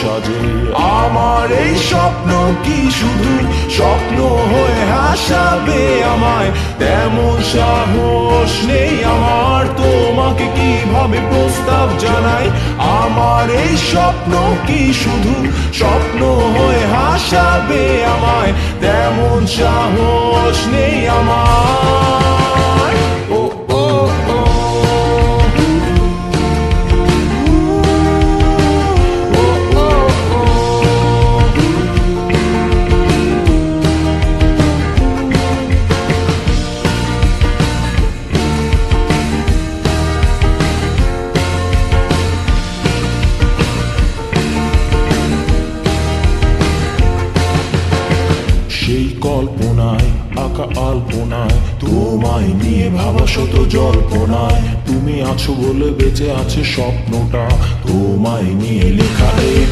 সাজে। আমার এই স্বপ্ন কি শুধু স্বপ্ন হয়ে হাসাবে আমায়, তেমন সাহস নেই আমার তোমাকে কিভাবে প্রস্তাব জানাই। আমার এই স্বপ্ন কি শুধু স্বপ্ন হয়ে হাসাবে আমায়, তেমন সাহস নেই আমার। ও ও ও সেই কল্পনায় আঁকা আলপনায় তোমায় নিয়ে ভাবা শত জল্পনায়, তুমি আছো বলে বেঁচে আছে স্বপ্নটা, তোমায় নিয়ে লেখা এই